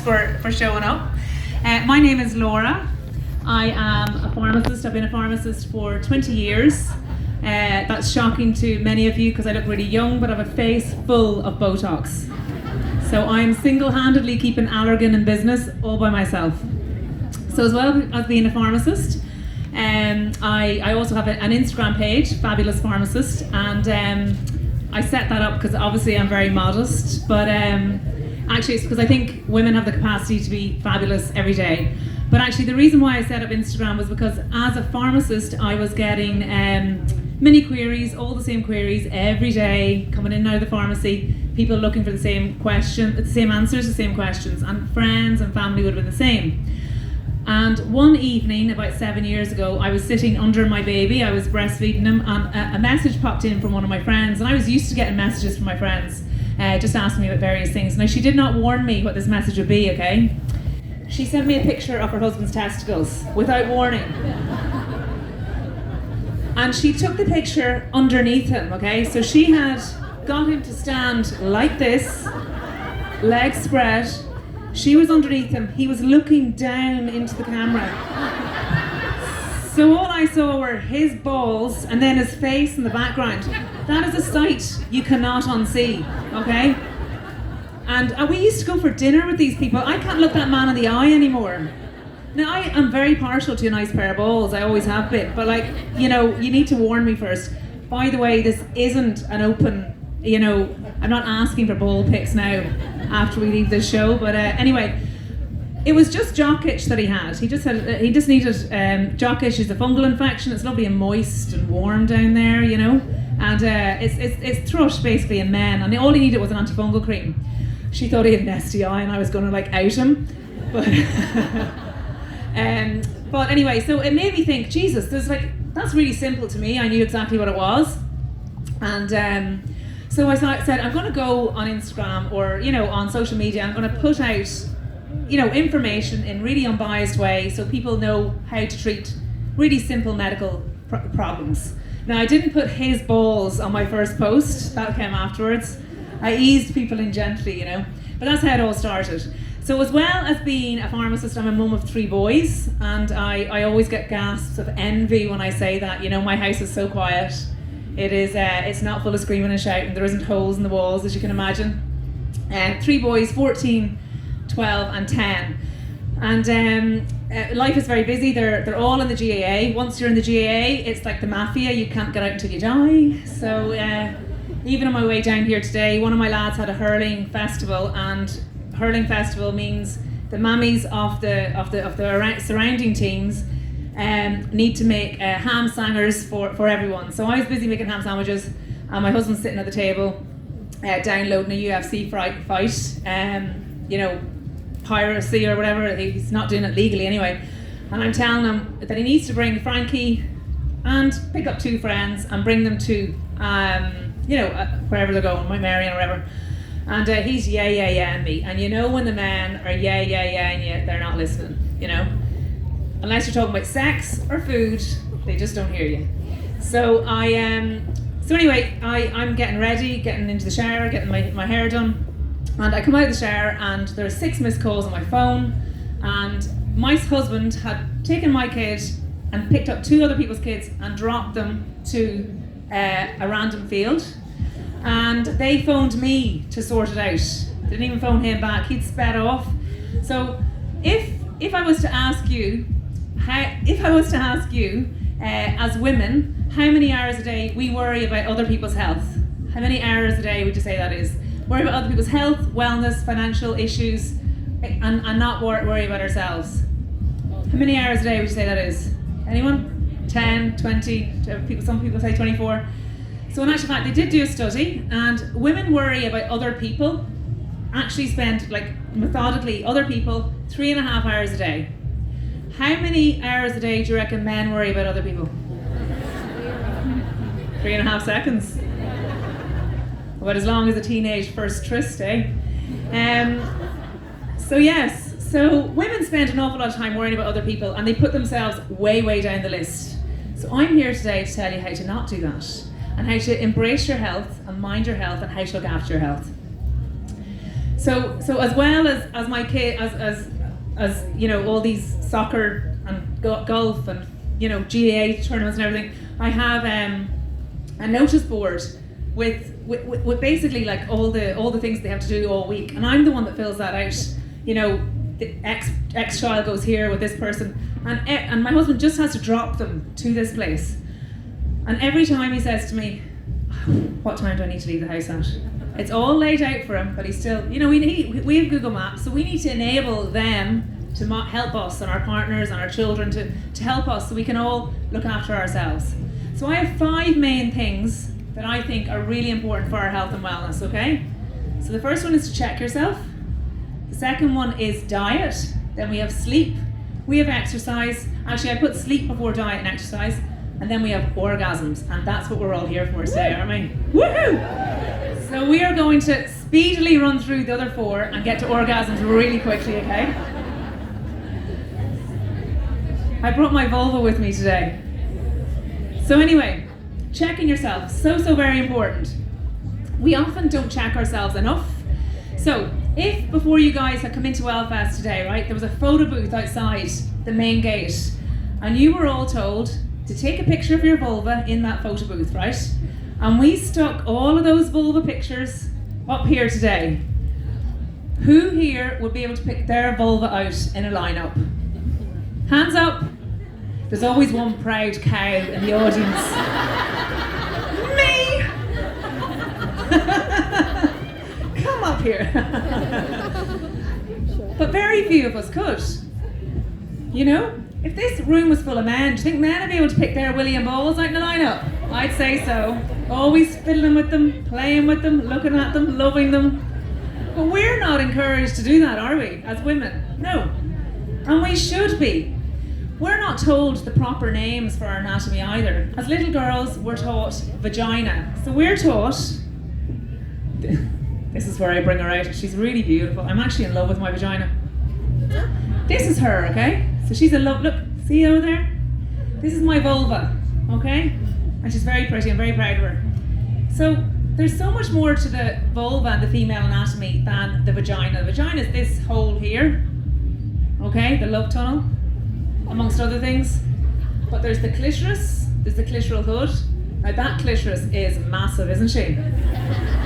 for showing up. My name is Laura. I am a pharmacist. I've been a pharmacist for 20 years. That's shocking to many of you because I look really young, but I have a face full of Botox. So I'm single-handedly keeping Allergan in business all by myself. So as well as being a pharmacist, I also have an Instagram page, Fabulous Pharmacist, and I set that up because obviously I'm very modest, but actually it's because I think women have the capacity to be fabulous every day. But actually the reason why I set up Instagram was because as a pharmacist I was getting many queries, all the same queries every day, coming in and out of the pharmacy, people looking for the same answers, the same questions, and friends and family would have been the same. And one evening, about 7 years ago, I was sitting under my baby, I was breastfeeding him, and a message popped in from one of my friends, and I was used to getting messages from my friends, just asking me about various things. Now, she did not warn me what this message would be, okay? She sent me a picture of her husband's testicles, without warning. And she took the picture underneath him, okay? So she had got him to stand like this, legs spread. She was underneath him. He was looking down into the camera. So all I saw were his balls and then his face in the background. That is a sight you cannot unsee, okay? And we used to go for dinner with these people. I can't look that man in the eye anymore. Now, I am very partial to a nice pair of balls. I always have been. But like, you know, you need to warn me first. By the way, this isn't an open, you know, I'm not asking for ball pics now after we leave this show, but anyway, it was just jock itch that he had. He just needed jock itch is a fungal infection. It's lovely and moist and warm down there, you know, and it's thrush basically in men, and all he needed was an antifungal cream. She thought he had an STI and I was going to like out him, but anyway, so it made me think, Jesus, that's really simple to me. I knew exactly what it was, and so I said, I'm going to go on Instagram or, you know, on social media. I'm going to put out, you know, information in really unbiased way so people know how to treat really simple medical problems. Now, I didn't put his balls on my first post. That came afterwards. I eased people in gently, you know. But that's how it all started. So as well as being a pharmacist, I'm a mum of 3 boys. And I always get gasps of envy when I say that. You know, my house is so quiet. It is. It's not full of screaming and shouting. There isn't holes in the walls, as you can imagine. 3 boys, 14, 12, and 10. And life is very busy. They're all in the GAA. Once you're in the GAA, it's like the mafia. You can't get out until you die. So even on my way down here today, one of my lads had a hurling festival, and hurling festival means the mammies of the surrounding teams need to make ham sangers for everyone. So I was busy making ham sandwiches, and my husband's sitting at the table downloading a UFC fight, you know, piracy or whatever. He's not doing it legally anyway. And I'm telling him that he needs to bring Frankie and pick up 2 friends and bring them to, you know, wherever they're going, my Marion or whatever. And he's yeah and me. And you know when the men are yeah and you, they're not listening, you know. Unless you're talking about sex or food, they just don't hear you. So anyway, I'm getting ready, getting into the shower, getting my hair done, and I come out of the shower and there are 6 missed calls on my phone, and my husband had taken my kid and picked up 2 other people's kids and dropped them to a random field, and they phoned me to sort it out. Didn't even phone him back. He'd sped off. So if I was to ask you, as women, how many hours a day we worry about other people's health? How many hours a day would you say that is? Worry about other people's health, wellness, financial issues, and not worry about ourselves. How many hours a day would you say that is? Anyone? 10, 20, some people say 24. So in actual fact, they did do a study, and women worry about other people, actually spend, like, methodically, other people, 3.5 hours a day. How many hours a day do you reckon men worry about other people? 3.5 seconds. About as long as a teenage first tryst, eh? So yes, so women spend an awful lot of time worrying about other people, and they put themselves way down the list. So I'm here today to tell you how to not do that, and how to embrace your health and mind your health, and how to look after your health. So as well as my kid, as you know, all these soccer and golf and, you know, GAA tournaments and everything, I have a notice board with basically like all the things they have to do all week, and I'm the one that fills that out. You know, the X child goes here with this person, and my husband just has to drop them to this place. And every time he says to me, "What time do I need to leave the house at?" It's all laid out for him, but he's still, you know, we have Google Maps, so we need to enable them to help us and our partners and our children to help us so we can all look after ourselves. So I have 5 main things that I think are really important for our health and wellness, okay? So the first one is to check yourself. The second one is diet. Then we have sleep. We have exercise. Actually, I put sleep before diet and exercise. And then we have orgasms. And that's what we're all here for today, aren't we? Woohoo! So we are going to speedily run through the other 4 and get to orgasms really quickly, okay? I brought my vulva with me today. So anyway, checking yourself, so very important. We often don't check ourselves enough. So if before you guys had come into WellFest today, right, there was a photo booth outside the main gate, and you were all told to take a picture of your vulva in that photo booth, right? And we stuck all of those vulva pictures up here today. Who here would be able to pick their vulva out in a lineup? Hands up. There's always one proud cow in the audience. Me! Come up here. But very few of us could. You know? If this room was full of men, do you think men would be able to pick their willy and balls out in a lineup? I'd say so. Always fiddling with them, playing with them, looking at them, loving them. But we're not encouraged to do that, are we, as women? No. And we should be. We're not told the proper names for our anatomy either. As little girls, we're taught vagina. So we're taught, this is where I bring her out. She's really beautiful. I'm actually in love with my vagina. This is her, okay? So she's in love, look, see over there? This is my vulva, okay? And she's very pretty, I'm very proud of her. So there's so much more to the vulva and the female anatomy than the vagina. The vagina is this hole here, okay? The love tunnel, amongst other things. But there's the clitoris, there's the clitoral hood. Now that clitoris is massive, isn't she?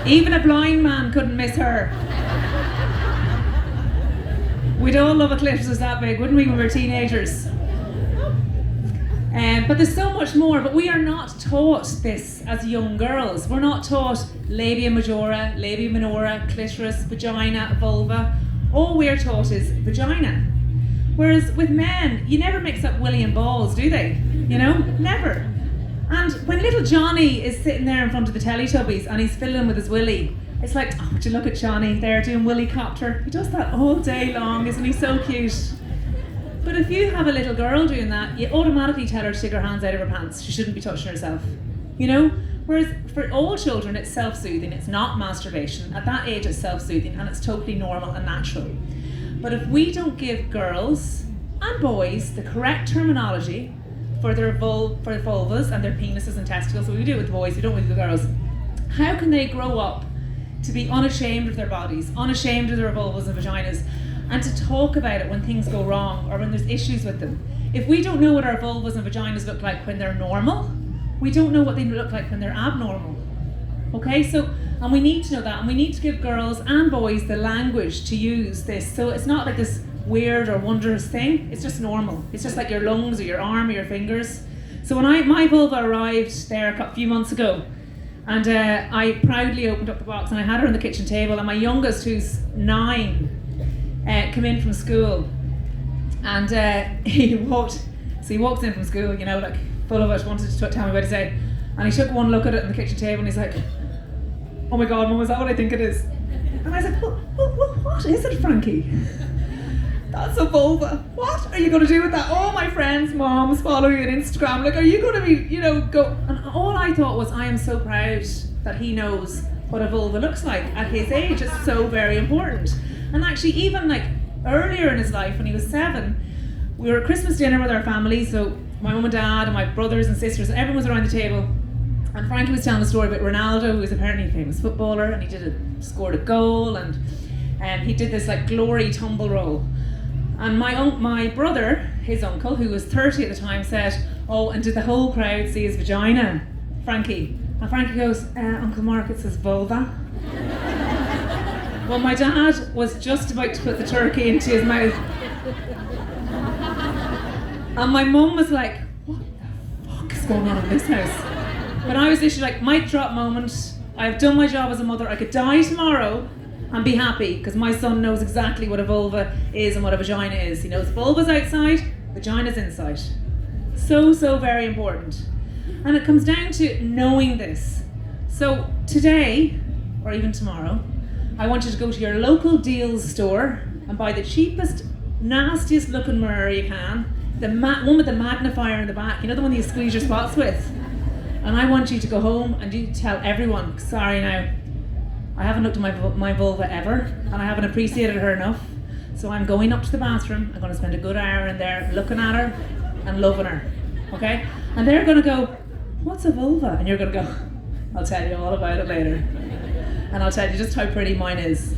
Even a blind man couldn't miss her. We'd all love a clitoris that big, wouldn't we, when we were teenagers? But there's so much more, but we are not taught this as young girls. We're not taught labia majora, labia minora, clitoris, vagina, vulva. All we're taught is vagina. Whereas with men, you never mix up willy and balls, do they? You know, never. And when little Johnny is sitting there in front of the Teletubbies and he's fiddling with his willy, it's like, oh, would you look at Johnny there doing willy copter? He does that all day long, isn't he so cute? But if you have a little girl doing that, you automatically tell her to take her hands out of her pants. She shouldn't be touching herself, you know? Whereas for all children, it's self-soothing, it's not masturbation. At that age, it's self-soothing and it's totally normal and natural. But if we don't give girls and boys the correct terminology for their vulvas and their penises and testicles, so we do it with boys, we don't with the girls, how can they grow up to be unashamed of their bodies, unashamed of their vulvas and vaginas, and to talk about it when things go wrong or when there's issues with them? If we don't know what our vulvas and vaginas look like when they're normal, we don't know what they look like when they're abnormal. Okay, so, and we need to know that, and we need to give girls and boys the language to use this, so it's not like this weird or wondrous thing, it's just normal. It's just like your lungs or your arm or your fingers. So when my vulva arrived there a few months ago, and I proudly opened up the box and I had her on the kitchen table, and my youngest, who's 9, came in from school, and he walked in from school, you know, like full of it, wanted to tell me what to say, and he took one look at it on the kitchen table and he's like, oh my god, Mum, is that what I think it is? And I said, well, what is it, Frankie? That's a vulva. What are you going to do with that? All my friends' moms follow you on Instagram. Like, are you going to be, you know, go? And all I thought was, I am so proud that he knows what a vulva looks like at his age. It's so very important. And actually, even like earlier in his life, when he was 7, we were at Christmas dinner with our family. So my mum and dad and my brothers and sisters, and everyone was around the table. And Frankie was telling a story about Ronaldo, who was apparently a famous footballer, and he scored a goal, and he did this like glory tumble roll. And my brother, his uncle, who was 30 at the time, said, "Oh, and did the whole crowd see his vagina, Frankie?" And Frankie goes, "Uncle Mark, it says vulva." Well, my dad was just about to put the turkey into his mouth. And my mum was like, "What the fuck is going on in this house?" But I was literally like, mic drop moment. I've done my job as a mother. I could die tomorrow and be happy because my son knows exactly what a vulva is and what a vagina is. He knows vulva's outside, vagina's inside. So, so very important. And it comes down to knowing this. So today, or even tomorrow, I want you to go to your local Deals store and buy the cheapest, nastiest looking mirror you can, the one with the magnifier in the back, you know, the one you squeeze your spots with. And I want you to go home and you tell everyone, sorry now, I haven't looked at my vulva ever, and I haven't appreciated her enough. So I'm going up to the bathroom, I'm going to spend a good hour in there looking at her and loving her, okay? And they're going to go, "What's a vulva?" And you're going to go, "I'll tell you all about it later. And I'll tell you just how pretty mine is."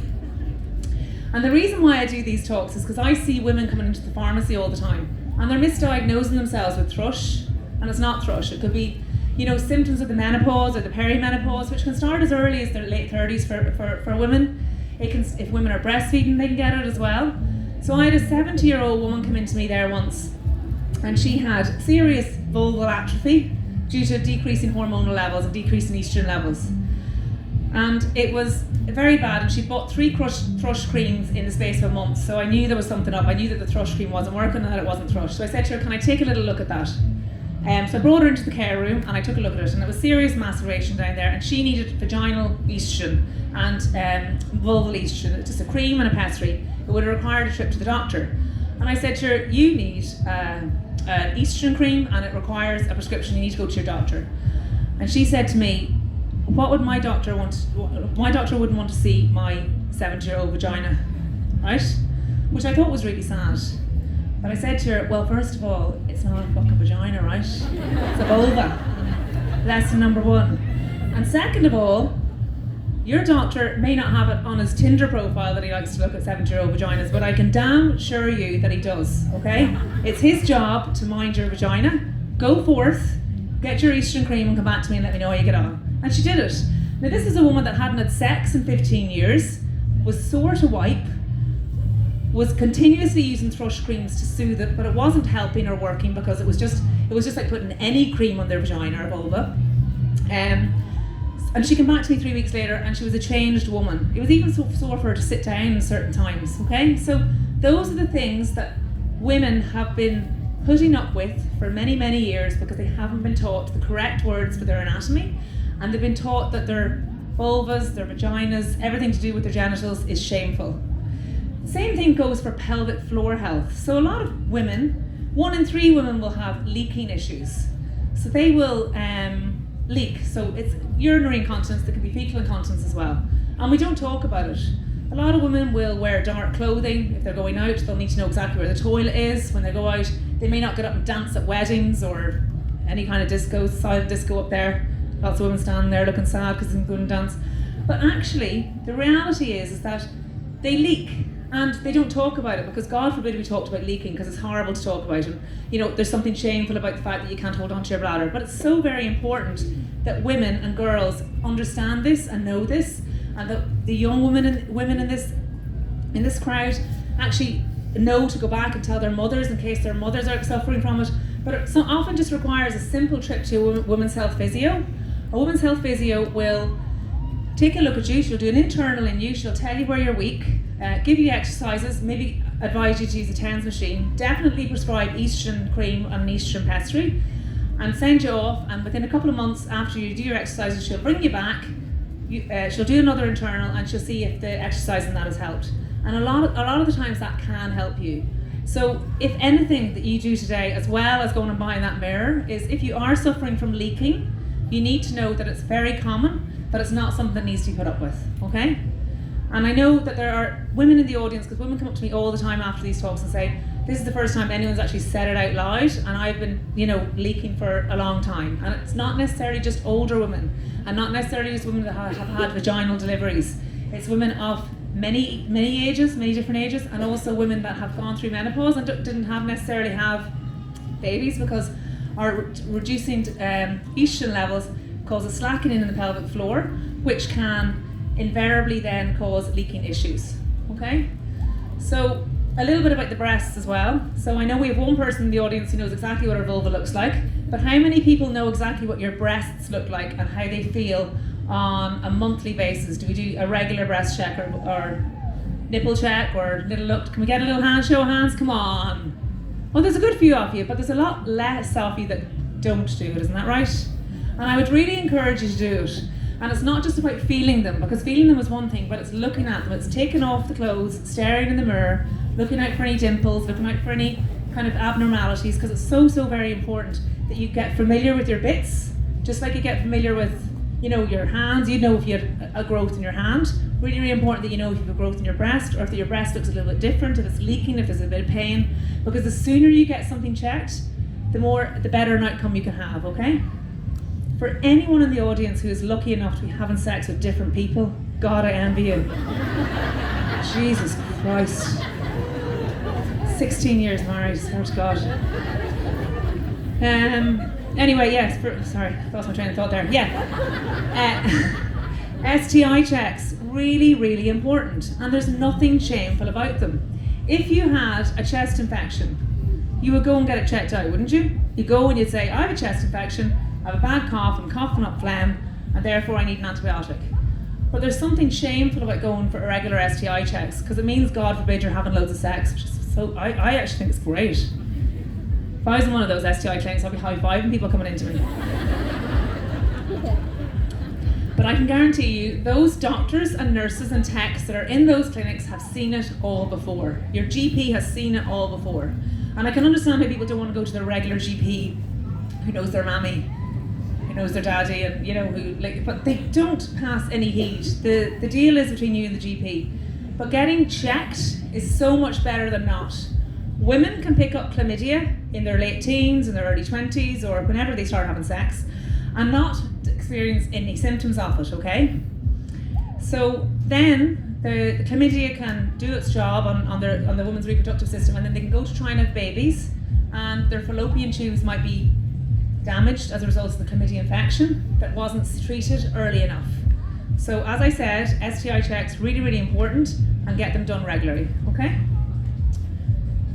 And the reason why I do these talks is because I see women coming into the pharmacy all the time, and they're misdiagnosing themselves with thrush, and it's not thrush. It could be, you know, symptoms of the menopause or the perimenopause, which can start as early as their late 30s for women. It can, if women are breastfeeding, they can get it as well. So I had a 70-year-old woman come into me there once, and she had serious vulval atrophy due to a decrease in hormonal levels, a decrease in estrogen levels. And it was very bad, and she bought 3 thrush creams in the space of a month. So I knew there was something up. I knew that the thrush cream wasn't working and that it wasn't thrush. So I said to her, "Can I take a little look at that?" So I brought her into the care room and I took a look at it, and it was serious maceration down there, and she needed vaginal estrogen and vulval estrogen. It's just a cream and a pessary. It would have required a trip to the doctor. And I said to her, "You need an estrogen cream, and it requires a prescription. You need to go to your doctor." And she said to me, "What would my doctor want? My doctor wouldn't want to see my 70-year-old vagina," right? Which I thought was really sad. But I said to her, "Well, first of all, it's not a fucking vagina, right? It's a vulva. Lesson number 1. And second of all, your doctor may not have it on his Tinder profile that he likes to look at 70-year-old vaginas, but I can damn assure you that he does, okay? It's his job to mind your vagina. Go forth, get your estrogen cream and come back to me and let me know how you get on." And she did it. Now this is a woman that hadn't had sex in 15 years, was sore to wipe, was continuously using thrush creams to soothe it, but it wasn't helping or working because it was just like putting any cream on their vagina or vulva. And she came back to me 3 weeks later and she was a changed woman. It was even so sore for her to sit down at certain times, okay? So those are the things that women have been putting up with for many, many years because they haven't been taught the correct words for their anatomy, and they've been taught that their vulvas, their vaginas, everything to do with their genitals is shameful. Same thing goes for pelvic floor health. So a lot of women, 1 in 3 women will have leaking issues. So they will leak. So it's urinary incontinence, there can be fecal incontinence as well. And we don't talk about it. A lot of women will wear dark clothing. If they're going out, they'll need to know exactly where the toilet is. When they go out, they may not get up and dance at weddings or any kind of disco, silent disco up there. Lots of women standing there looking sad because they couldn't dance. But actually, the reality is that they leak. And they don't talk about it because God forbid we talked about leaking because it's horrible to talk about. And you know, there's something shameful about the fact that you can't hold on to your bladder. But it's so very important that women and girls understand this and know this, and that the young women in this crowd actually know to go back and tell their mothers in case their mothers are suffering from it. But it so often just requires a simple trip to a women's health physio. A women's health physio will take a look at you, she'll do an internal in you, she'll tell you where you're weak, give you exercises, maybe advise you to use a TENS machine, definitely prescribe estrogen cream and an estrogen pessary, and send you off, and within a couple of months after you do your exercises, she'll bring you back, she'll do another internal, and she'll see if the exercise in that has helped. And a lot of the times that can help you. So if anything that you do today, as well as going and buying that mirror, is if you are suffering from leaking, you need to know that it's very common, but it's not something that needs to be put up with, okay? And I know that there are women in the audience, because women come up to me all the time after these talks and say, this is the first time anyone's actually said it out loud, and I've been, leaking for a long time. And it's not necessarily just older women, and not necessarily just women that have had vaginal deliveries. It's women of many ages, many different ages, and also women that have gone through menopause and didn't necessarily have babies, because our reducing estrogen levels cause a slackening in the pelvic floor, which can invariably then cause leaking issues. Okay? So a little bit about the breasts as well. So I know we have one person in the audience who knows exactly what our vulva looks like, but how many people know exactly what your breasts look like and how they feel on a monthly basis? Do we do a regular breast check or nipple check or little look? Can we get a little show of hands? Come on. Well, there's a good few of you, but there's a lot less of you that don't do it, isn't that right? And I would really encourage you to do it. And it's not just about feeling them, because feeling them is one thing, but it's looking at them. It's taking off the clothes, staring in the mirror, looking out for any dimples, looking out for any kind of abnormalities, because it's so very important that you get familiar with your bits, just like you get familiar with, you know, your hands. You know if you had a growth in your hand. Really important that you know if you have a growth in your breast, or if your breast looks a little bit different, if it's leaking, if there's a bit of pain, because the sooner you get something checked, the better an outcome you can have, okay? For anyone in the audience who is lucky enough to be having sex with different people, God, I envy you. Jesus Christ. 16 years married, swear to God. Anyway, yes, sorry, lost my train of thought there. Yeah. STI checks, really important, and there's nothing shameful about them. If you had a chest infection, you would go and get it checked out, wouldn't you? You'd go and you'd say, I have a chest infection, I have a bad cough, I'm coughing up phlegm, and therefore I need an antibiotic. But there's something shameful about going for irregular STI checks, because it means, God forbid, you're having loads of sex, which is so, I actually think it's great. If I was in one of those STI clinics, I'd be high-fiving people coming into me. But I can guarantee you, those doctors and nurses and techs that are in those clinics have seen it all before. Your GP has seen it all before. And I can understand why people don't want to go to their regular GP who knows their mammy, who knows their daddy, and you know, but they don't pass any heed. The deal is between you and the GP. But getting checked is so much better than not. Women can pick up chlamydia in their late teens, in their early 20s, or whenever they start having sex, and not experience any symptoms of it, okay? So then the chlamydia can do its job on the woman's reproductive system, and then they can go to try and have babies, and their fallopian tubes might be damaged as a result of the chlamydia infection that wasn't treated early enough. So as I said, STI checks really important, and get them done regularly, okay?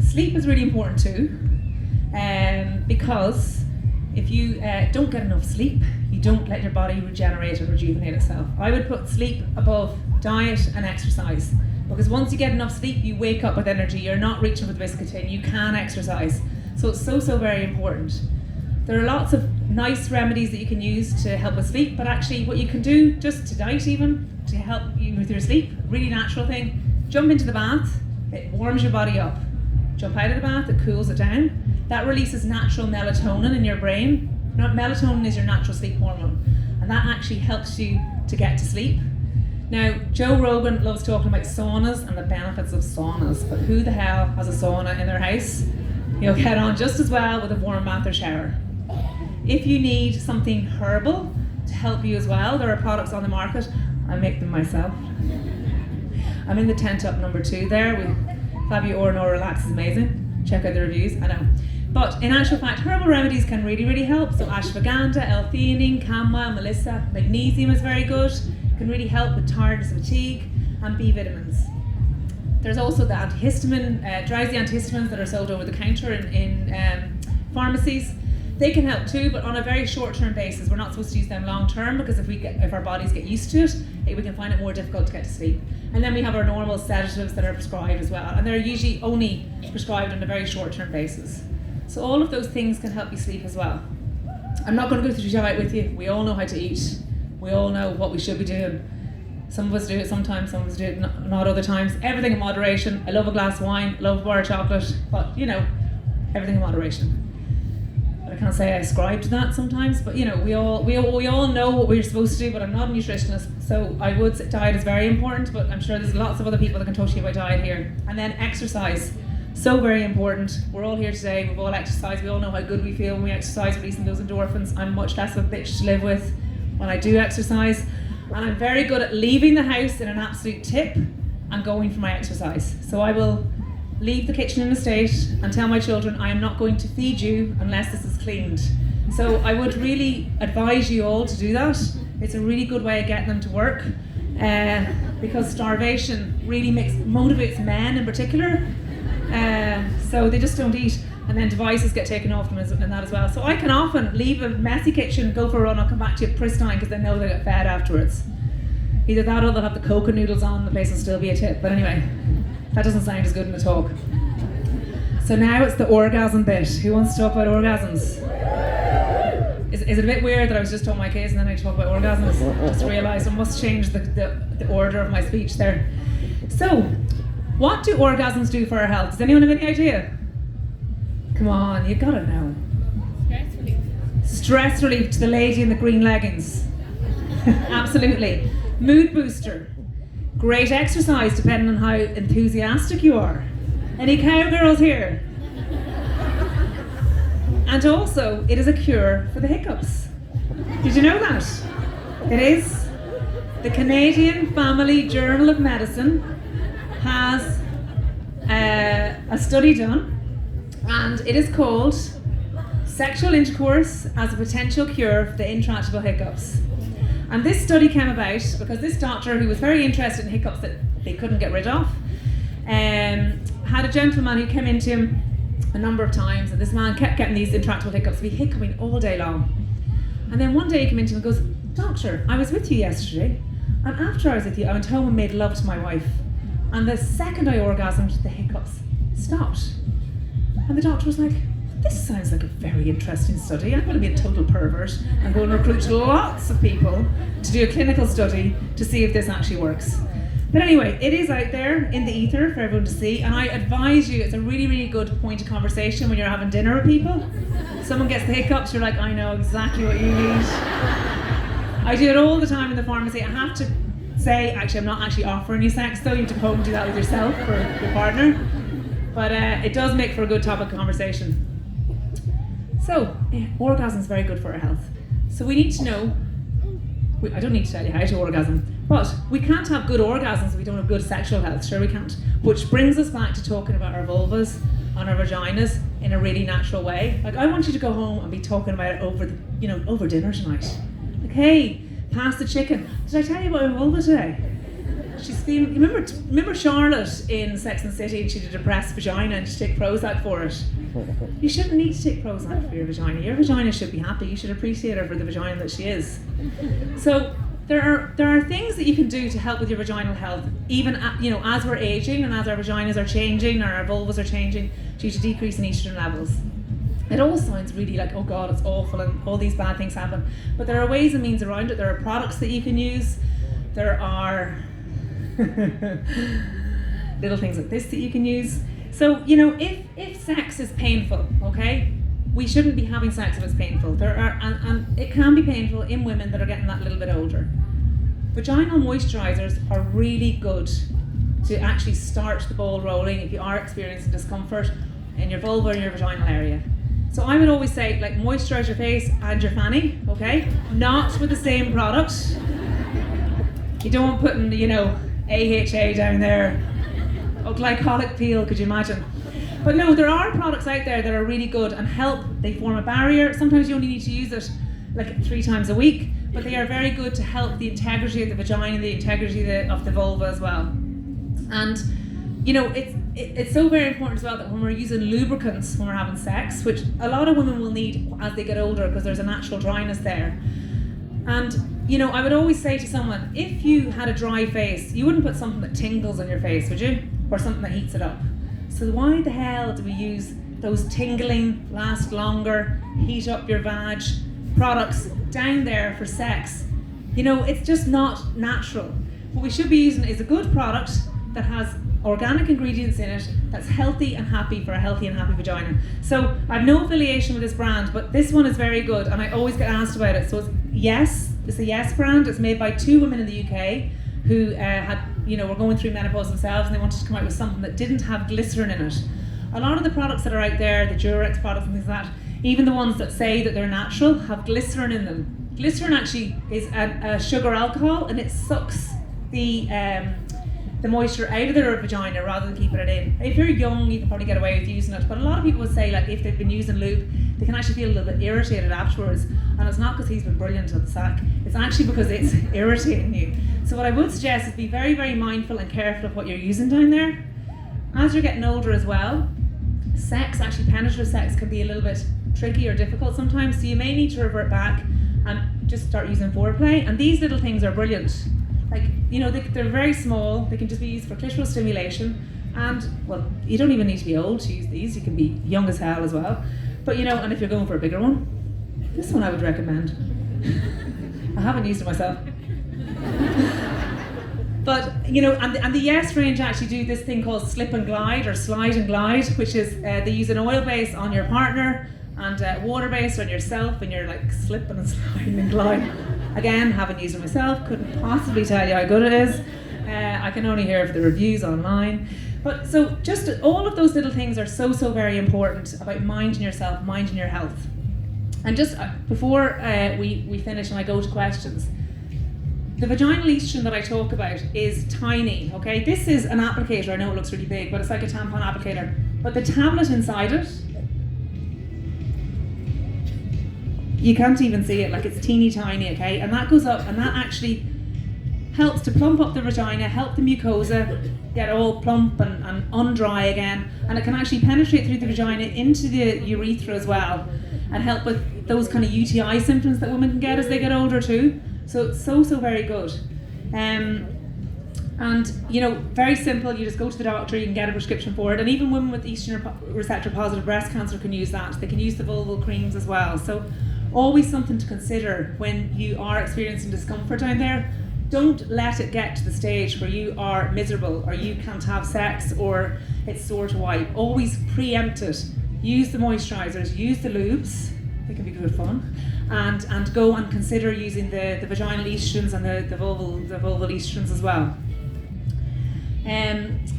Sleep is really important too, because if you don't get enough sleep, you don't let your body regenerate and rejuvenate itself. I would put sleep above diet and exercise, because once you get enough sleep, you wake up with energy. You're not reaching for the biscuit tin, you can exercise. So it's so very important. There are lots of nice remedies that you can use to help with sleep, but actually what you can do just tonight even to help you with your sleep, really natural thing, jump into the bath, it warms your body up. Jump out of the bath, it cools it down. That releases natural melatonin in your brain. Melatonin is your natural sleep hormone, and that actually helps you to get to sleep. Now, Joe Rogan loves talking about saunas and the benefits of saunas, but who the hell has a sauna in their house? You'll get on just as well with a warm bath or shower. If you need something herbal to help you as well, there are products on the market. I make them myself. I'm in the tent up number 2 there. Fabu Relax is amazing. Check out the reviews, I know. But in actual fact, herbal remedies can really help. So ashwagandha, L-theanine, chamomile, melissa, magnesium is very good. Can really help with tiredness and fatigue, and B vitamins. There's also the antihistamine, drowsy antihistamines that are sold over the counter in pharmacies. They can help too, but on a very short-term basis. We're not supposed to use them long-term, because if our bodies get used to it, we can find it more difficult to get to sleep. And then we have our normal sedatives that are prescribed as well, and they're usually only prescribed on a very short-term basis. So all of those things can help you sleep as well. I'm not going to go through the out with you. We all know how to eat. We all know what we should be doing. Some of us do it sometimes, some of us do it not other times. Everything in moderation. I love a glass of wine, I love a bar of chocolate, but you know, everything in moderation. I can't say I ascribe to that sometimes, but you know, we all know what we're supposed to do, but I'm not a nutritionist, so I would say diet is very important, but I'm sure there's lots of other people that can talk to you about diet here. And then exercise, so very important. We're all here today, we've all exercised, we all know how good we feel when we exercise, releasing those endorphins. I'm much less of a bitch to live with when I do exercise, and I'm very good at leaving the house in an absolute tip and going for my exercise. So I will leave the kitchen in a state and tell my children I am not going to feed you unless this is cleaned. So I would really advise you all to do that. It's a really good way of getting them to work, because starvation really motivates men in particular. So they just don't eat, and then devices get taken off them and that as well. So I can often leave a messy kitchen, go for a run, I'll come back to you pristine because they know they get fed afterwards. Either that or they'll have the coca noodles on, the place will still be a tip. But anyway, that doesn't sound as good in a talk. So now it's the orgasm bit. Who wants to talk about orgasms? Is it a bit weird that I was just talking my case and then I talk about orgasms? Just realised I must change the order of my speech there. So, what do orgasms do for our health? Does anyone have any idea? Come on, you've got to know. Stress relief. Stress relief to the lady in the green leggings. Absolutely. Mood booster. Great exercise depending on how enthusiastic you are. Any cowgirls here? And also, it is a cure for the hiccups. Did you know that? It is. The Canadian Family Journal of Medicine has a study done, and it is called Sexual Intercourse as a Potential Cure for the Intractable Hiccups. And this study came about because this doctor, who was very interested in hiccups that they couldn't get rid of, had a gentleman who came into him a number of times, and this man kept getting these intractable hiccups, be hiccuping all day long. And then one day he came into him and goes, "Doctor, I was with you yesterday, and after I was with you, I went home and made love to my wife. And the second I orgasmed, the hiccups stopped." And the doctor was like, "This sounds like a very interesting study. I'm going to be a total pervert and go and recruit lots of people to do a clinical study to see if this actually works." But anyway, it is out there in the ether for everyone to see, and I advise you, it's a really, really good point of conversation when you're having dinner with people. Someone gets the hiccups, you're like, "I know exactly what you need." I do it all the time in the pharmacy. I have to say, actually, I'm not actually offering you sex though, you have to go and do that with yourself or your partner. But it does make for a good topic of conversation. So, orgasm is very good for our health. So we need to know, I don't need to tell you how to orgasm, but we can't have good orgasms if we don't have good sexual health, sure we can't. Which brings us back to talking about our vulvas and our vaginas in a really natural way. Like, I want you to go home and be talking about it over dinner tonight. Like, "Hey, pass the chicken. Did I tell you about my vulva today? She's been, remember Charlotte in Sex and the City, and she had a depressed vagina and she took Prozac for it? You shouldn't need to take Prozac for your vagina. Your vagina should be happy. You should appreciate her for the vagina that she is." So there are things that you can do to help with your vaginal health, even as we're aging and as our vaginas are changing or our vulvas are changing due to decrease in estrogen levels. It all sounds really like, oh God, it's awful and all these bad things happen. But there are ways and means around it. There are products that you can use. There are little things like this that you can use. So, if sex is painful, okay, we shouldn't be having sex if it's painful. And it can be painful in women that are getting that little bit older. Vaginal moisturizers are really good to actually start the ball rolling if you are experiencing discomfort in your vulva or your vaginal area. So I would always say, like, moisturize your face and your fanny, okay? Not with the same product. You don't want putting, AHA down there. Oh, glycolic peel, could you imagine? But no, there are products out there that are really good and help. They form a barrier. Sometimes you only need to use it like 3 times a week, but they are very good to help the integrity of the vagina, the integrity of the vulva as well. And it's so very important as well that when we're using lubricants when we're having sex, which a lot of women will need as they get older because there's a natural dryness there. And I would always say to someone, if you had a dry face, you wouldn't put something that tingles on your face, would you? Or something that heats it up. So why the hell do we use those tingling, last longer, heat up your vag products down there for sex? It's just not natural. What we should be using is a good product that has organic ingredients in it, that's healthy and happy for a healthy and happy vagina. So I have no affiliation with this brand, but this one is very good and I always get asked about it. So it's a Yes brand. It's made by 2 women in the UK who were going through menopause themselves, and they wanted to come out with something that didn't have glycerin in it. A lot of the products that are out there, the Durex products and things like that, even the ones that say that they're natural, have glycerin in them. Glycerin actually is a sugar alcohol, and it sucks the the moisture out of their vagina rather than keeping it in. If you're young, you can probably get away with using it, but a lot of people would say, like, if they've been using lube, they can actually feel a little bit irritated afterwards, and it's not because he's been brilliant at the sack, it's actually because it's irritating you. So what I would suggest is be very, very mindful and careful of what you're using down there. As you're getting older as well, penetrative sex can be a little bit tricky or difficult sometimes, so you may need to revert back and just start using foreplay, and these little things are brilliant. Like, you know, they're very small, they can just be used for clitoral stimulation, and, well, you don't even need to be old to use these, you can be young as hell as well. But, you know, and if you're going for a bigger one, this one I would recommend. I haven't used it myself. But, you know, and the Yes range actually do this thing called slip and glide, or slide and glide, which is, they use an oil base on your partner, and water base on yourself, and you're like slipping and sliding and gliding. Again, haven't used it myself, couldn't possibly tell you how good it is. I can only hear of the reviews online. But so just all of those little things are so, so very important about minding yourself, minding your health. And just before we finish and I go to questions, the vaginal estrogen that I talk about is tiny, okay? This is an applicator, I know it looks really big, but it's like a tampon applicator. But the tablet inside it, you can't even see it, like it's teeny tiny, okay? And that goes up, and that actually helps to plump up the vagina, help the mucosa get all plump and undry again, and it can actually penetrate through the vagina into the urethra as well, and help with those kind of UTI symptoms that women can get as they get older too. So it's so, so very good. And, you know, very simple, you just go to the doctor, you can get a prescription for it, and even women with estrogen receptor positive breast cancer can use that. They can use the vulval creams as well. So always something to consider when you are experiencing discomfort down there. Don't let it get to the stage where you are miserable, or you can't have sex, or it's sore to wipe. Always preempt it. Use the moisturisers, use the lubes, they can be good fun, and go and consider using the vaginal estrogens and the vulval estrogens as well. And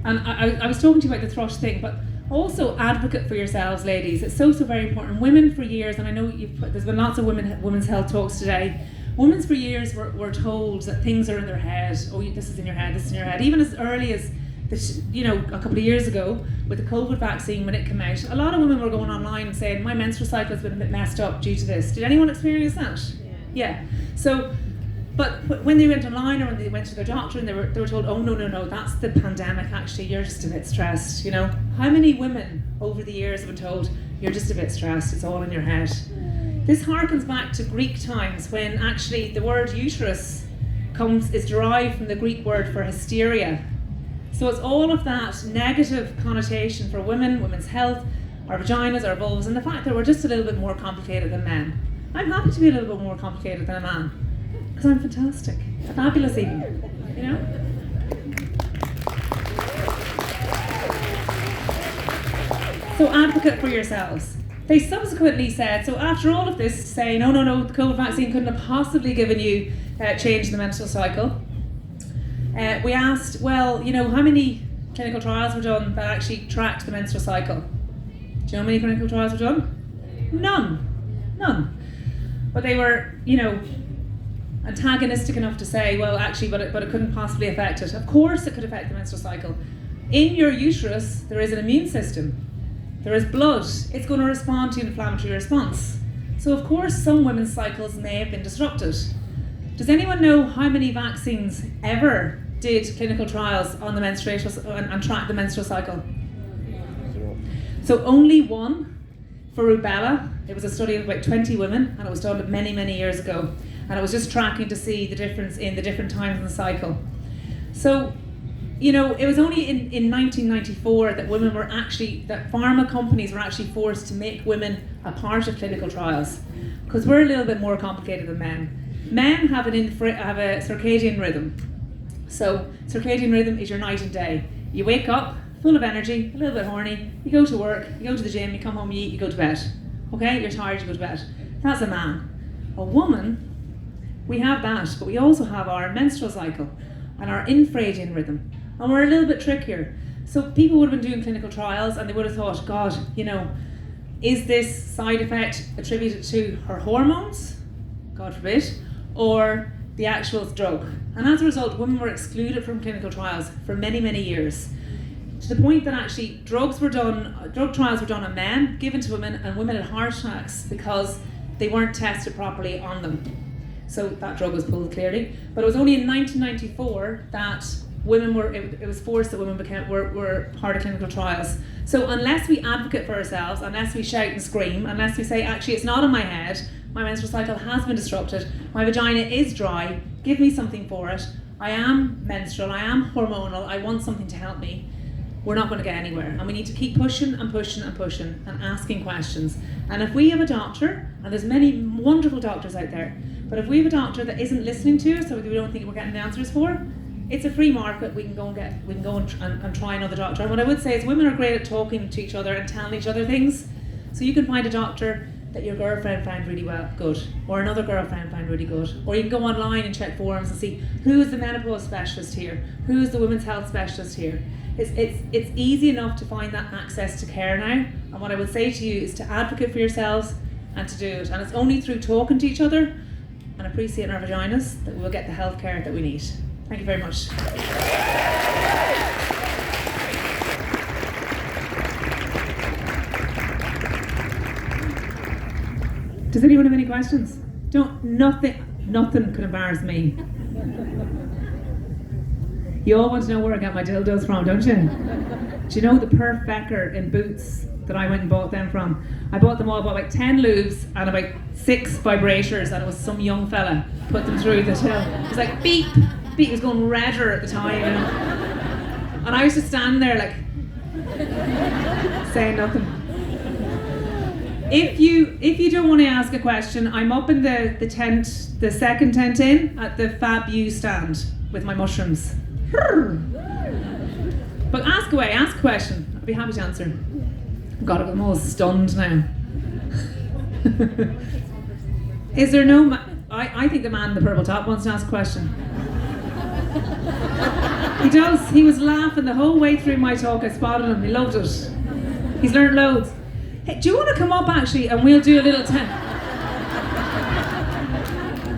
I was talking to you about the thrush thing, but also advocate for yourselves, ladies. It's so, so very important. Women for years, and I know there's been lots of women's health talks today. Women for years were told that things are in their head. Oh, this is in your head, this is in your head. Even as early as, a couple of years ago with the COVID vaccine when it came out, a lot of women were going online and saying, my menstrual cycle has been a bit messed up due to this. Did anyone experience that? Yeah. So, but when they went online or when they went to their doctor and they were told, oh no, that's the pandemic, actually, you're just a bit stressed, you know. How many women over the years have been told, you're just a bit stressed, it's all in your head? This harkens back to Greek times when actually the word uterus is derived from the Greek word for hysteria. So it's all of that negative connotation for women, women's health, our vaginas, our vulvas, and the fact that we're just a little bit more complicated than men. I'm happy to be a little bit more complicated than a man, because I'm fantastic, fabulous even, you know? So advocate for yourselves. They subsequently said, so after all of this saying, no, the COVID vaccine couldn't have possibly given you change in the menstrual cycle, we asked, well, you know, how many clinical trials were done that actually tracked the menstrual cycle? Do you know how many clinical trials were done? None. But they were, you know, antagonistic enough to say, well, actually, but it couldn't possibly affect it. Of course it could affect the menstrual cycle. In your uterus, there is an immune system. There is blood. It's going to respond to an inflammatory response. So of course some women's cycles may have been disrupted. Does anyone know how many vaccines ever did clinical trials on the menstruation and tracked the menstrual cycle? So only one for rubella. It was a study of about 20 women, and it was done many, many years ago. And it was just tracking to see the difference in the different times in the cycle. So, you know, it was only in 1994 that that pharma companies were actually forced to make women a part of clinical trials, because we're a little bit more complicated than men. Men have a circadian rhythm. So circadian rhythm is your night and day. You wake up full of energy, a little bit horny, you go to work, you go to the gym, you come home, you eat, you go to bed. Okay, you're tired, you go to bed. That's a man. A woman, we have that, but we also have our menstrual cycle and our infradian rhythm. And we're a little bit trickier. So people would have been doing clinical trials and they would have thought, God, you know, is this side effect attributed to her hormones? God forbid. Or the actual drug. And as a result, women were excluded from clinical trials for many, many years. To the point that actually drug trials were done on men, given to women, and women had heart attacks because they weren't tested properly on them. So that drug was pulled clearly. But it was only in 1994 that it was forced that women were part of clinical trials. So unless we advocate for ourselves, unless we shout and scream, unless we say, actually it's not in my head, my menstrual cycle has been disrupted, my vagina is dry, give me something for it, I am menstrual, I am hormonal, I want something to help me, we're not going to get anywhere. And we need to keep pushing and pushing and pushing and asking questions. And if we have a doctor, and there's many wonderful doctors out there, but if we have a doctor that isn't listening to us, or we don't think we're getting the answers for, it's a free market. We can go and try another doctor. And what I would say is women are great at talking to each other and telling each other things. So you can find a doctor that your girlfriend found really good, or another girlfriend found really good, or you can go online and check forums and see who's the menopause specialist here, who's the women's health specialist here. It's easy enough to find that access to care now. And what I would say to you is to advocate for yourselves and to do it. And it's only through talking to each other and appreciating our vaginas that we'll get the health care that we need. Thank you very much. Does anyone have any questions? Nothing can embarrass me. You all want to know where I got my dildos from, don't you? Do you know the Perf Becker in Boots that I went and bought them from? I bought them all, bought like 10 lubes and about 6 vibrators, and it was some young fella put them through the till. It was like beep, beep, it was going redder at the time, you know? And I was just standing there like, saying nothing. If you don't want to ask a question, I'm up in the tent, the second tent in, at the fabu stand with my mushrooms. But ask away, ask a question. I'll be happy to answer. God, I'm all stunned now. Is there no... I think the man in the purple top wants to ask a question. He does. He was laughing the whole way through my talk. I spotted him. He loved it. He's learned loads. Hey, do you want to come up actually and we'll do a little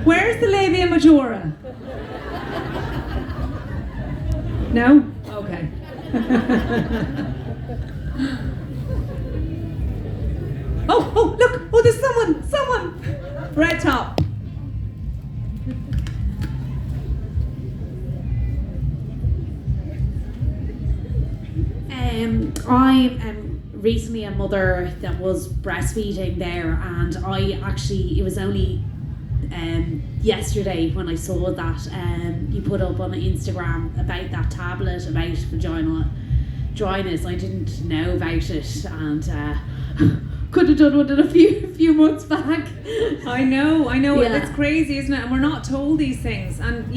Where's the labia majora? No? Okay. Oh, look! Oh, there's someone! Red top. I'm recently a mother that was breastfeeding there, and it was only yesterday when I saw that you put up on Instagram about that tablet about vaginal dryness. I didn't know about it, and could have done one a few months back. I know. Yeah. It's crazy, isn't it? And we're not told these things. And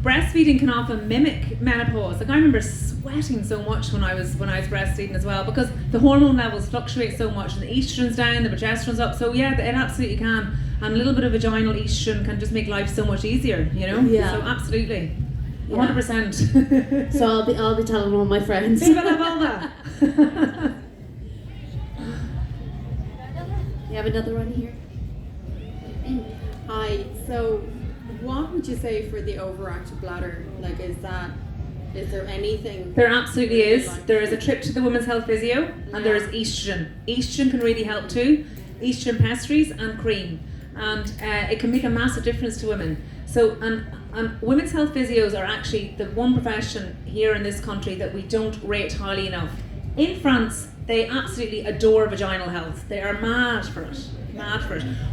breastfeeding can often mimic menopause. Like I remember sweating so much when I was breastfeeding as well, because the hormone levels fluctuate so much, and the estrogen's down, the progesterone's up. So yeah, it absolutely can. And a little bit of vaginal estrogen can just make life so much easier, you know? Yeah. So absolutely. Yeah. 100%. So I'll be telling all my friends. Viva la vulva! You have another one here? Hi, so what would you say for the overactive bladder? Like, is there anything? There absolutely is. Like, There is a trip to the women's health physio, and there is estrogen. Estrogen can really help too. Estrogen pessaries and cream, and it can make a massive difference to women. So, and women's health physios are actually the one profession here in this country that we don't rate highly enough. In France, they absolutely adore vaginal health. They are mad for it.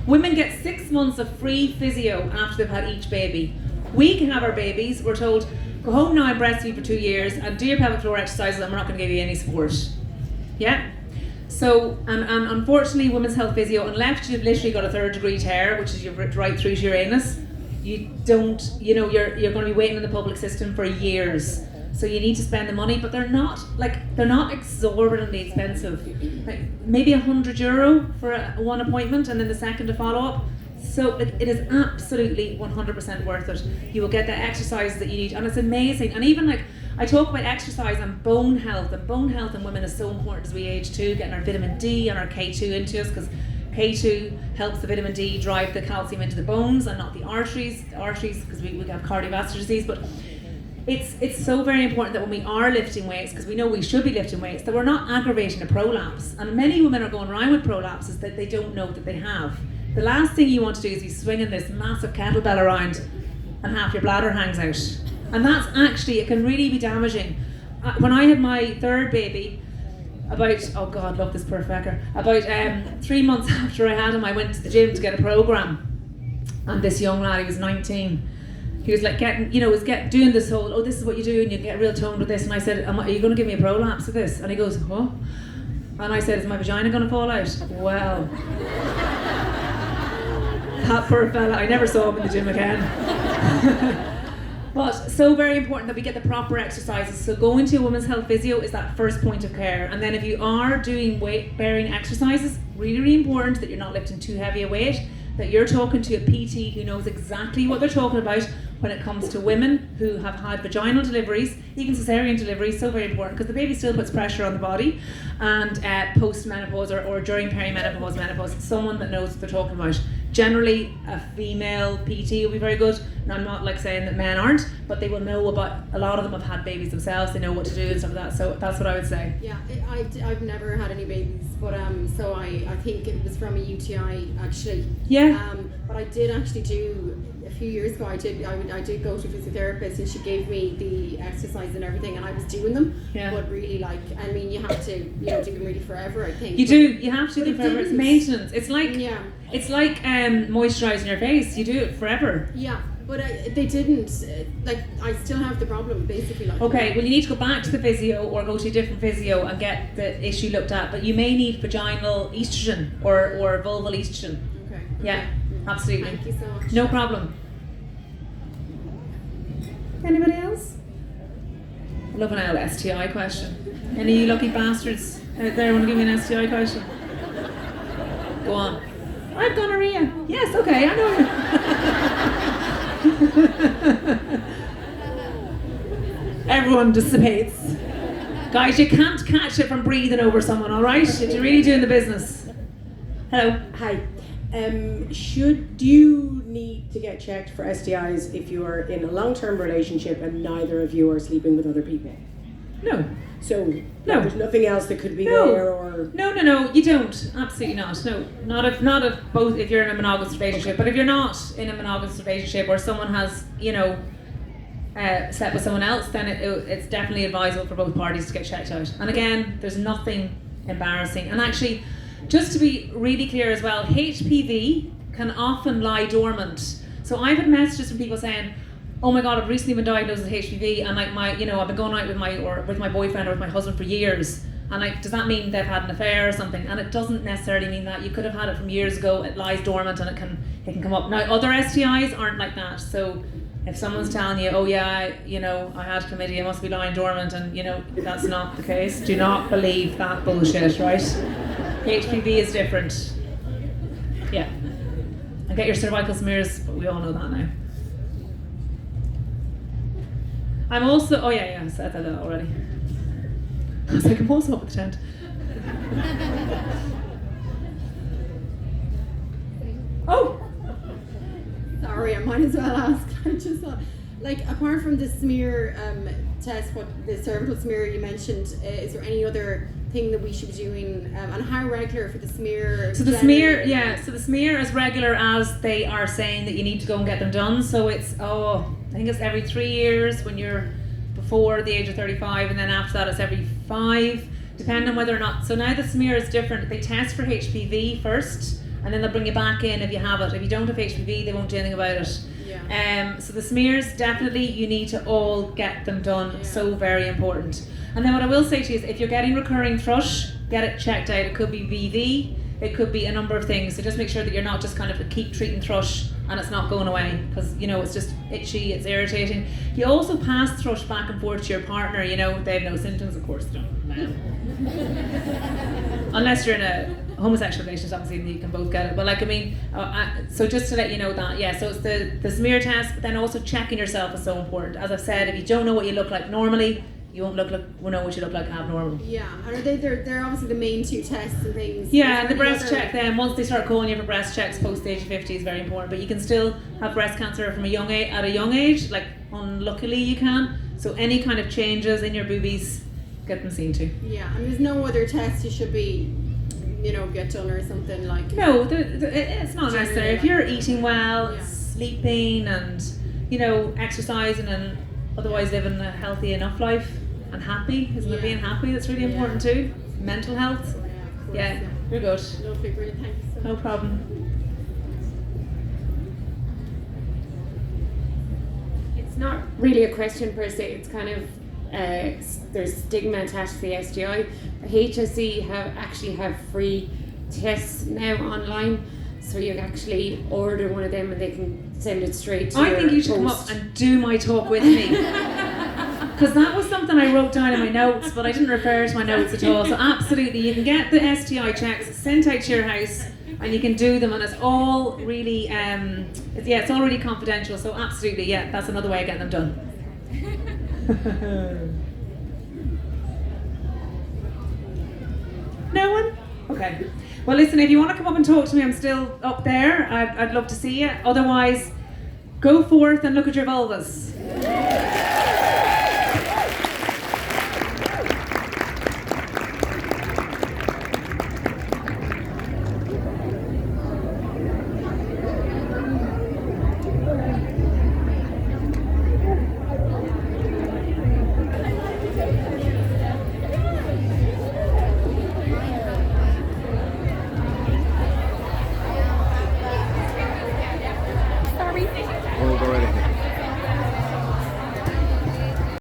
Women get 6 months of free physio after they've had each baby. We can have our babies. We're told, go home now and breastfeed for 2 years and do your pelvic floor exercises, and we're not going to give you any support. Yeah? So, and unfortunately, women's health physio, unless you've literally got a 3rd degree tear, which is right through to your anus, you're going to be waiting in the public system for years. So you need to spend the money, but they're not exorbitantly expensive. Like maybe €100 for one appointment, and then the second to follow up. So it is absolutely 100% worth it. You will get the exercises that you need, and it's amazing. And even I talk about exercise and bone health in women is so important as we age too. Getting our vitamin D and our K2 into us, because K2 helps the vitamin D drive the calcium into the bones and not the arteries. The arteries, because we have cardiovascular disease, but it's so very important that when we are lifting weights, because we know we should be lifting weights, that we're not aggravating a prolapse. And many women are going around with prolapses that they don't know that they have. The last thing you want to do is be swinging this massive kettlebell around and half your bladder hangs out. And that's actually, it can really be damaging. When I had my third baby, about, oh God, love this poor fecker, about 3 months after I had him, I went to the gym to get a program. And this young lad, he was 19, he was like doing this whole, oh, this is what you do and you get real toned with this. And I said, are you going to give me a prolapse of this? And he goes, huh? And I said, is my vagina going to fall out? Well, that poor fella, I never saw him in the gym again. But so very important that we get the proper exercises. So going to a women's health physio is that first point of care. And then if you are doing weight bearing exercises, really, really important that you're not lifting too heavy a weight, that you're talking to a PT who knows exactly what they're talking about when it comes to women who have had vaginal deliveries, even cesarean deliveries, so very important, because the baby still puts pressure on the body, and post-menopause or during perimenopause, menopause, someone that knows what they're talking about. Generally, a female PT will be very good, and I'm not like saying that men aren't, but they will know about, a lot of them have had babies themselves, they know what to do and stuff like that, so that's what I would say. Yeah, I've never had any babies, but so I think it was from a UTI actually. Yeah. But I did actually do, a few years ago, I did go to a physiotherapist and she gave me the exercise and everything, and I was doing them. Yeah. But really, like, I mean, you have to, do them really forever, I think. You do. You have to do them forever. It's maintenance. It's like moisturising your face. You do it forever. Yeah, but they didn't. I still have the problem, basically. Like, okay, well, you need to go back to the physio or go to a different physio and get the issue looked at. But you may need vaginal estrogen or vulval estrogen. Okay. Yeah, absolutely. Thank you so much. No problem. Anybody else? I love an old STI question. Any of you lucky bastards out there want to give me an STI question? Go on. I've gonorrhea. Yes, okay, I know. Everyone dissipates. Guys, you can't catch it from breathing over someone, alright? If you're really doing the business. Hello. Hi. Do you need to get checked for STIs if you are in a long-term relationship and neither of you are sleeping with other people? No. So No. there's nothing else that could be No. there, or No, you don't. Absolutely not. No, not if both, if you're in a monogamous relationship. But if you're not in a monogamous relationship or someone has, slept with someone else, then it's definitely advisable for both parties to get checked out. And again, there's nothing embarrassing. And actually, just to be really clear as well, HPV can often lie dormant. So I've had messages from people saying, oh my God, I've recently been diagnosed with HPV, and like I've been going out with my boyfriend or with my husband for years, and like, does that mean they've had an affair or something? And it doesn't necessarily mean that. You could have had it from years ago. It lies dormant and it can come up. Now, other STIs aren't like that. So if someone's telling you, oh yeah, I had chlamydia, it must be lying dormant, and that's not the case. Do not believe that bullshit, right? HPV is different. Yeah. And get your cervical smears, but we all know that now. I'm also, I said that already. I was like, I'm also up at the tent. Oh! Sorry, I might as well ask. I just thought, apart from the smear test, what the cervical smear you mentioned, is there any other thing that we should be doing, and how regular for the smear? So the smear is regular as they are saying that you need to go and get them done. So it's, I think it's every 3 years when you're before the age of 35, and then after that it's every 5, depending on whether or not. So now the smear is different. They test for HPV first, and then they'll bring you back in if you have it. If you don't have HPV, they won't do anything about it. Yeah. So the smears, definitely you need to all get them done. Yeah. So very important. And then what I will say to you is, if you're getting recurring thrush, get it checked out. It could be VV, it could be a number of things. So just make sure that you're not just kind of keep treating thrush and it's not going away, because it's just itchy, it's irritating. You also pass thrush back and forth to your partner. They have no symptoms, of course they don't. Unless you're in a homosexual relationship, obviously you can both get it. But so just to let you know that, yeah. So it's the smear test, but then also checking yourself is so important. As I've said, if you don't know what you look like normally, you won't know what you look like abnormal. Yeah, and are they're obviously the main two tests and things. Yeah, and the breast check then, once they start calling you for breast checks post age of 50 is very important, but you can still have breast cancer from at a young age, like unluckily you can. So any kind of changes in your boobies, get them seen to. Yeah, and there's no other test you should be, get done or something like. No, it's not necessary. If you're eating well, sleeping, and exercising, and otherwise living a healthy enough life and happy, isn't it? Being happy that's really important too. Mental health. Yeah, of course, You're good. Lovely, brilliant. Thank you so much. No problem. It's not really a question per se, it's kind of there's stigma attached to the STI. HSE have free tests now online, so you can actually order one of them and they can send it straight to I think you should come up and do my talk with me. Because that was something I wrote down in my notes, but I didn't refer to my notes at all. So absolutely, you can get the STI checks sent out to your house, and you can do them, and it's all really, it's all really confidential. So absolutely, that's another way of getting them done. No one? Okay. Well, listen, if you want to come up and talk to me, I'm still up there. I'd love to see you. Otherwise, go forth and look at your vulvas.